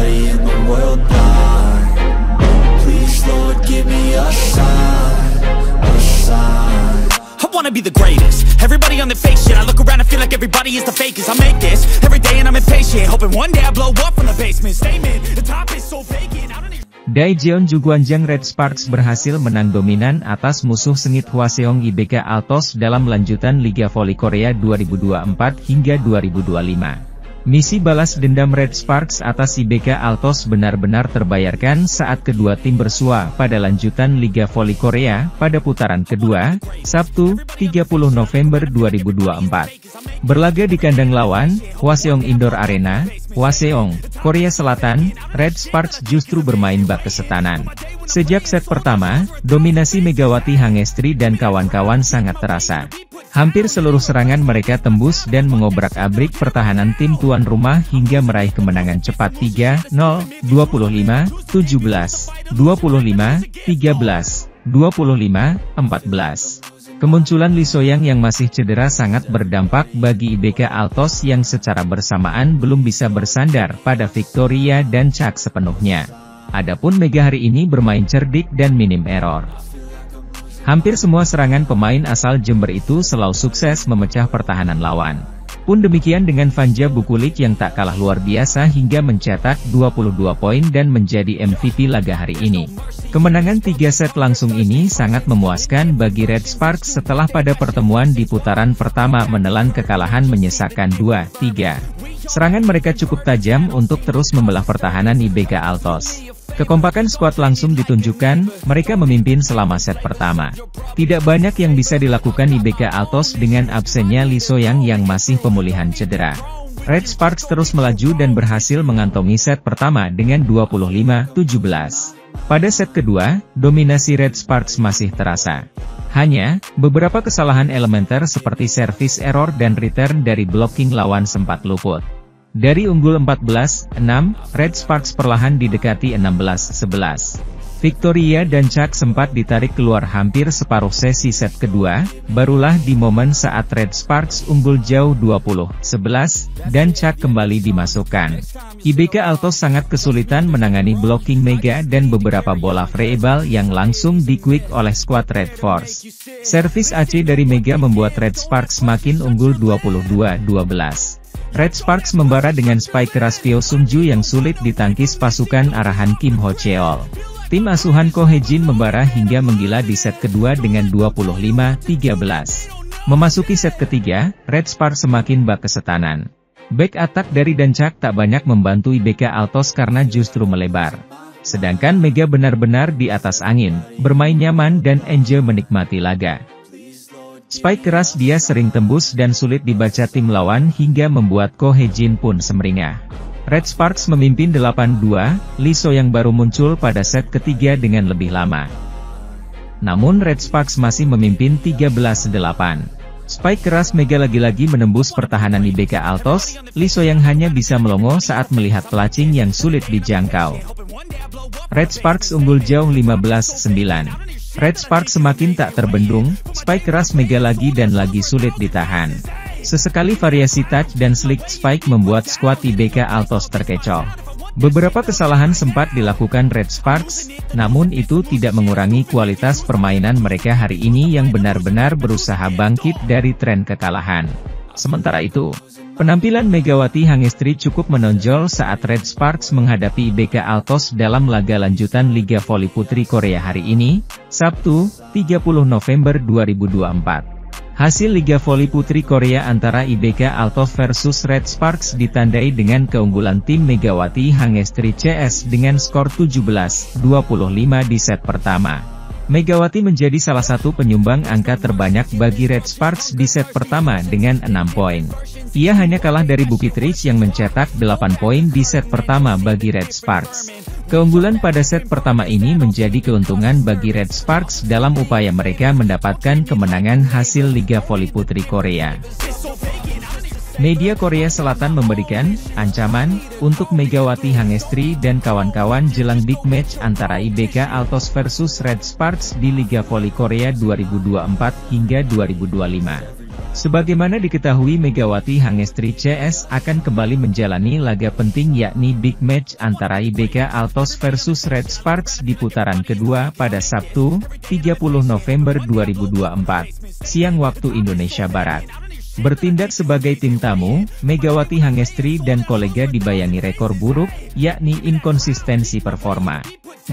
everybody in the world blind. Please Lord give me a sign, a sign. I wanna be the greatest. Everybody on the fake shit. I look around and feel like everybody is the fakest. I make this every day and I'm impatient, hoping one day I blow up from the basement. Statement, the top is so vacant. I don't even... Daejeon Juguanjang Red Sparks berhasil menang dominan atas musuh sengit Hwaseong IBK Altos dalam lanjutan Liga Voli Korea 2024 hingga 2025. Misi balas dendam Red Sparks atas IBK Altos benar-benar terbayarkan saat kedua tim bersua pada lanjutan Liga Voli Korea pada putaran kedua, Sabtu, 30 November 2024. Berlaga di kandang lawan, Hwaseong Indoor Arena, Hwaseong, Korea Selatan, Red Sparks justru bermain bak kesetanan. Sejak set pertama, dominasi Megawati Hangestri dan kawan-kawan sangat terasa. Hampir seluruh serangan mereka tembus dan mengobrak-abrik pertahanan tim tuan rumah hingga meraih kemenangan cepat 3-0, 25, 17, 25, 13, 25, 14. Kemunculan Lee Soyang yang masih cedera sangat berdampak bagi IBK Altos yang secara bersamaan belum bisa bersandar pada Victoria dan Chak sepenuhnya. Adapun Mega hari ini bermain cerdik dan minim error. Hampir semua serangan pemain asal Jember itu selalu sukses memecah pertahanan lawan. Pun demikian dengan Vanja Bukulik yang tak kalah luar biasa hingga mencetak 22 poin dan menjadi MVP laga hari ini. Kemenangan 3 set langsung ini sangat memuaskan bagi Red Sparks setelah pada pertemuan di putaran pertama menelan kekalahan menyesakkan 2-3. Serangan mereka cukup tajam untuk terus membelah pertahanan IBK Altos. Kekompakan skuad langsung ditunjukkan, mereka memimpin selama set pertama. Tidak banyak yang bisa dilakukan IBK Altos dengan absennya Lee Soyang yang masih pemulihan cedera. Red Sparks terus melaju dan berhasil mengantongi set pertama dengan 25-17. Pada set kedua, dominasi Red Sparks masih terasa. Hanya, beberapa kesalahan elementer seperti service error dan return dari blocking lawan sempat luput. Dari unggul 14-6, Red Sparks perlahan didekati 16-11. Victoria dan Chak sempat ditarik keluar hampir separuh sesi set kedua, barulah di momen saat Red Sparks unggul jauh 20-11, dan Chak kembali dimasukkan. IBK Altos sangat kesulitan menangani blocking Mega dan beberapa bola freeball yang langsung di-quick oleh skuad Red Force. Servis AC dari Mega membuat Red Sparks makin unggul 22-12. Red Sparks membara dengan spike keras Pyo Sung-ju yang sulit ditangkis pasukan arahan Kim Ho Cheol. Tim asuhan Ko Hye-jin membara hingga menggila di set kedua dengan 25-13. Memasuki set ketiga, Red Sparks semakin bak kesetanan. Back attack dari Dancak tak banyak membantu IBK Altos karena justru melebar. Sedangkan Mega benar-benar di atas angin, bermain nyaman dan enjoy menikmati laga. Spike keras dia sering tembus dan sulit dibaca tim lawan hingga membuat Ko Hye-jin pun semeringah. Red Sparks memimpin 8-2, Lee Soyang baru muncul pada set ketiga dengan lebih lama. Namun Red Sparks masih memimpin 13-8. Spike keras Mega lagi-lagi menembus pertahanan IBK Altos, Lee Soyang hanya bisa melongo saat melihat pelacing yang sulit dijangkau. Red Sparks unggul jauh 15-9. Red Sparks semakin tak terbendung, spike keras Mega lagi dan lagi sulit ditahan. Sesekali variasi touch dan slick spike membuat skuad IBK Altos terkecoh. Beberapa kesalahan sempat dilakukan Red Sparks, namun itu tidak mengurangi kualitas permainan mereka hari ini yang benar-benar berusaha bangkit dari tren kekalahan. Sementara itu, penampilan Megawati Hangestri cukup menonjol saat Red Sparks menghadapi IBK Altos dalam laga lanjutan Liga Voli Putri Korea hari ini, Sabtu, 30 November 2024. Hasil Liga Voli Putri Korea antara IBK Altos versus Red Sparks ditandai dengan keunggulan tim Megawati Hangestri CS dengan skor 17-25 di set pertama. Megawati menjadi salah satu penyumbang angka terbanyak bagi Red Sparks di set pertama dengan 6 poin. Ia hanya kalah dari Bukit Ridge yang mencetak 8 poin di set pertama bagi Red Sparks. Keunggulan pada set pertama ini menjadi keuntungan bagi Red Sparks dalam upaya mereka mendapatkan kemenangan hasil Liga Voli Putri Korea. Media Korea Selatan memberikan ancaman untuk Megawati Hangestri dan kawan-kawan jelang big match antara IBK Altos versus Red Sparks di Liga Voli Korea 2024 hingga 2025. Sebagaimana diketahui, Megawati Hangestri CS akan kembali menjalani laga penting yakni big match antara IBK Altos versus Red Sparks di putaran kedua pada Sabtu, 30 November 2024, siang waktu Indonesia Barat. Bertindak sebagai tim tamu, Megawati Hangestri dan kolega dibayangi rekor buruk, yakni inkonsistensi performa.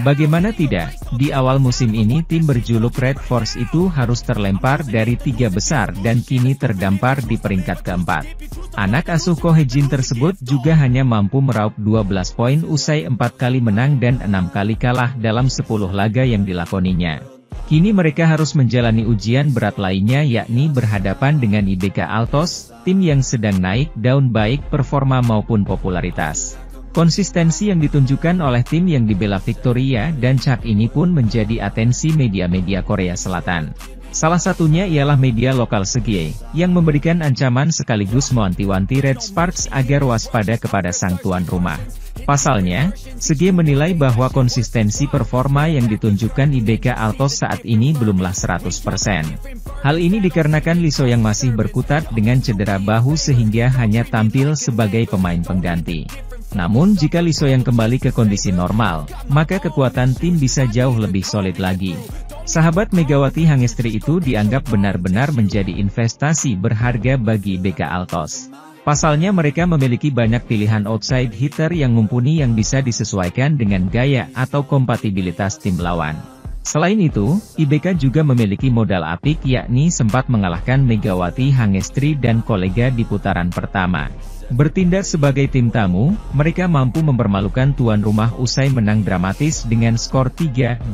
Bagaimana tidak, di awal musim ini tim berjuluk Red Force itu harus terlempar dari 3 besar dan kini terdampar di peringkat keempat. Anak asuh Ko Hee-jin tersebut juga hanya mampu meraup 12 poin usai 4 kali menang dan 6 kali kalah dalam 10 laga yang dilakoninya. Kini mereka harus menjalani ujian berat lainnya yakni berhadapan dengan IBK Altos, tim yang sedang naik daun baik performa maupun popularitas. Konsistensi yang ditunjukkan oleh tim yang dibela Victoria dan Chak ini pun menjadi atensi media-media Korea Selatan. Salah satunya ialah media lokal Segie, yang memberikan ancaman sekaligus mewanti-wanti Red Sparks agar waspada kepada sang tuan rumah. Pasalnya, Segie menilai bahwa konsistensi performa yang ditunjukkan IBK Altos saat ini belumlah 100%. Hal ini dikarenakan Lee So-young masih berkutat dengan cedera bahu sehingga hanya tampil sebagai pemain pengganti. Namun jika Lee So-young kembali ke kondisi normal, maka kekuatan tim bisa jauh lebih solid lagi. Sahabat Megawati Hangestri itu dianggap benar-benar menjadi investasi berharga bagi IBK Altos. Pasalnya mereka memiliki banyak pilihan outside hitter yang mumpuni yang bisa disesuaikan dengan gaya atau kompatibilitas tim lawan. Selain itu, IBK juga memiliki modal apik yakni sempat mengalahkan Megawati Hangestri dan kolega di putaran pertama. Bertindak sebagai tim tamu, mereka mampu mempermalukan tuan rumah usai menang dramatis dengan skor 3-2,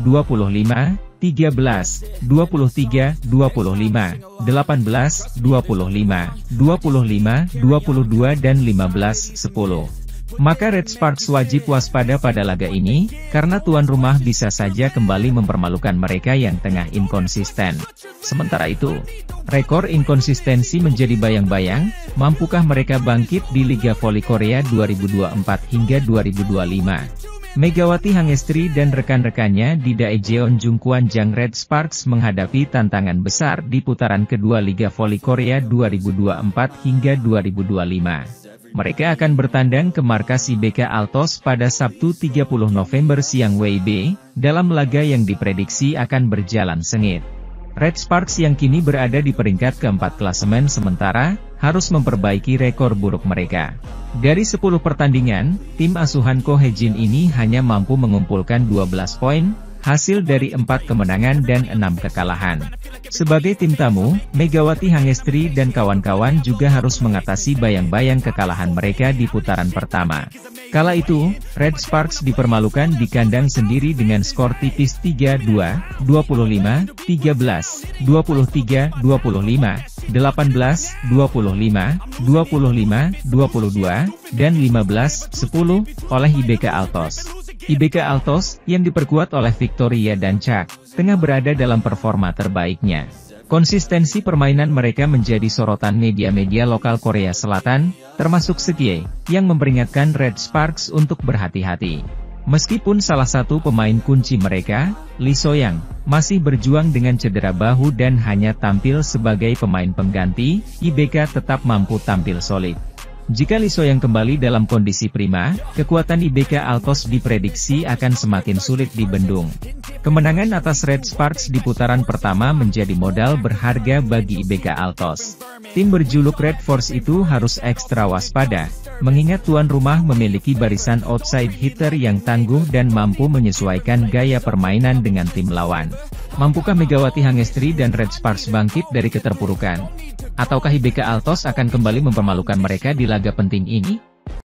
25, 13, 23, 25, 18, 25, 25, 22 dan 15-10. Maka Red Sparks wajib waspada pada laga ini, karena tuan rumah bisa saja kembali mempermalukan mereka yang tengah inkonsisten. Sementara itu, rekor inkonsistensi menjadi bayang-bayang, mampukah mereka bangkit di Liga Voli Korea 2024 hingga 2025? Megawati Hangestri dan rekan-rekannya di Daejeon Jungkwanjang Red Sparks menghadapi tantangan besar di putaran kedua Liga Voli Korea 2024 hingga 2025. Mereka akan bertandang ke markas IBK Altos pada Sabtu 30 November siang WIB, dalam laga yang diprediksi akan berjalan sengit. Red Sparks yang kini berada di peringkat keempat klasemen sementara, harus memperbaiki rekor buruk mereka. Dari 10 pertandingan, tim asuhan Ko Hee-jin ini hanya mampu mengumpulkan 12 poin, hasil dari 4 kemenangan dan 6 kekalahan. Sebagai tim tamu, Megawati Hangestri dan kawan-kawan juga harus mengatasi bayang-bayang kekalahan mereka di putaran pertama. Kala itu, Red Sparks dipermalukan di kandang sendiri dengan skor tipis 3-2, 25, 13, 23, 25, 18, 25, 25, 22, dan 15-10, oleh IBK Altos. IBK Altos, yang diperkuat oleh Victoria dan Chak, tengah berada dalam performa terbaiknya. Konsistensi permainan mereka menjadi sorotan media-media lokal Korea Selatan, termasuk Segie, yang memperingatkan Red Sparks untuk berhati-hati. Meskipun salah satu pemain kunci mereka, Lee So-young, masih berjuang dengan cedera bahu dan hanya tampil sebagai pemain pengganti, IBK tetap mampu tampil solid. Jika Lee So-young kembali dalam kondisi prima, kekuatan IBK Altos diprediksi akan semakin sulit dibendung. Kemenangan atas Red Sparks di putaran pertama menjadi modal berharga bagi IBK Altos. Tim berjuluk Red Force itu harus ekstra waspada, mengingat tuan rumah memiliki barisan outside hitter yang tangguh dan mampu menyesuaikan gaya permainan dengan tim lawan. Mampukah Megawati Hangestri dan Red Sparks bangkit dari keterpurukan? Ataukah IBK Altos akan kembali mempermalukan mereka di laga penting ini?